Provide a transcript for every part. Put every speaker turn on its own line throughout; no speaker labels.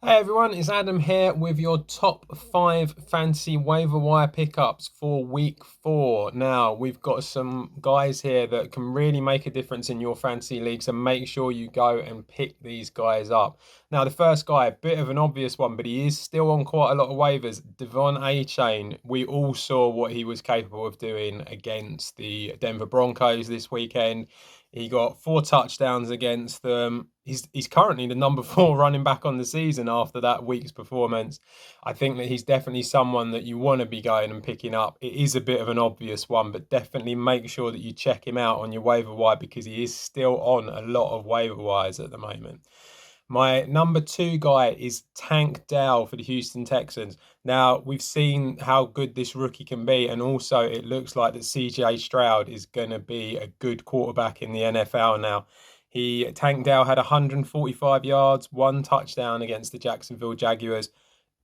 Hey everyone, it's Adam here with your top 5 fantasy waiver wire pickups for week 4. Now, we've got some guys here that can really make a difference in your fantasy league, so make sure you go and pick these guys up. Now, the first guy, a bit of an obvious one, but he is still on quite a lot of waivers. Devontae. We all saw what he was capable of doing against the Denver Broncos this weekend. He got 4 touchdowns against them. He's currently the number 4 running back on the season after that week's performance. I think that he's definitely someone that you want to be going and picking up. It is a bit of an obvious one, but definitely make sure that you check him out on your waiver wire because he is still on a lot of waiver wires at the moment. My number 2 guy is Tank Dell for the Houston Texans. Now, we've seen how good this rookie can be, and also it looks like that CJ Stroud is going to be a good quarterback in the NFL now. Tank Dell had 145 yards, 1 touchdown against the Jacksonville Jaguars.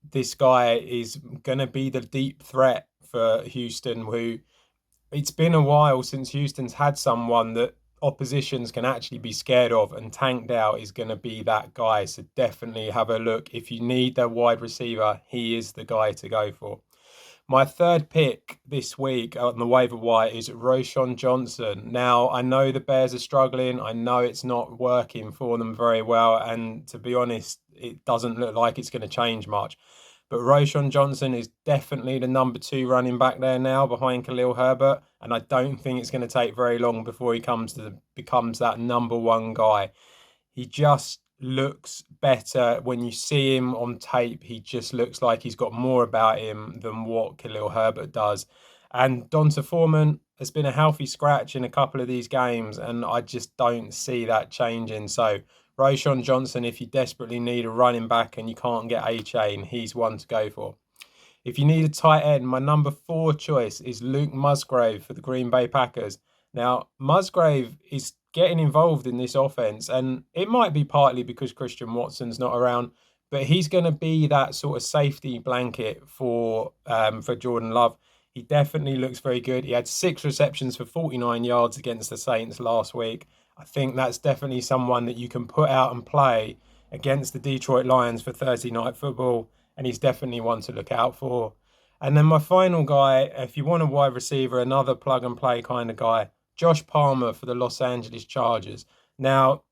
This guy is going to be the deep threat for Houston, who it's been a while since Houston's had someone that oppositions can actually be scared of, and Tank Dell is going to be that guy. So definitely have a look. If you need the wide receiver, he is the guy to go for. My third pick this week on the waiver wire is Rayshawn Johnson. Now, I know the Bears are struggling. I know it's not working for them very well. And to be honest, it doesn't look like it's going to change much. But Rayshawn Johnson is definitely the number 2 running back there now behind Khalil Herbert. And I don't think it's going to take very long before he becomes that number 1 guy. He just looks better when you see him on tape. He just looks like he's got more about him than what Khalil Herbert does. And Donta Foreman has been a healthy scratch in a couple of these games, and I just don't see that changing. So Rayshawn Johnson, if you desperately need a running back and you can't get A-Chain, he's one to go for. If you need a tight end, my number 4 choice is Luke Musgrave for the Green Bay Packers. Now, Musgrave is getting involved in this offense, and it might be partly because Christian Watson's not around, but he's going to be that sort of safety blanket for Jordan Love. He definitely looks very good. He had 6 receptions for 49 yards against the Saints last week. I think that's definitely someone that you can put out and play against the Detroit Lions for Thursday Night Football, and he's definitely one to look out for. And then my final guy, if you want a wide receiver, another plug and play kind of guy, Josh Palmer for the Los Angeles Chargers. Now,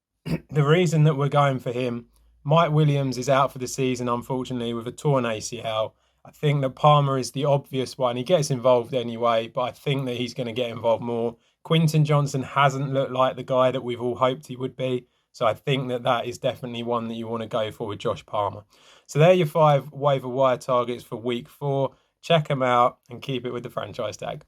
the reason that we're going for him, Mike Williams is out for the season, unfortunately, with a torn ACL. I think that Palmer is the obvious one. He gets involved anyway, but I think that he's going to get involved more. Quinton Johnson hasn't looked like the guy that we've all hoped he would be. So I think that that is definitely one that you want to go for with Josh Palmer. So there are your 5 waiver wire targets for week 4. Check them out and keep it with the franchise tag.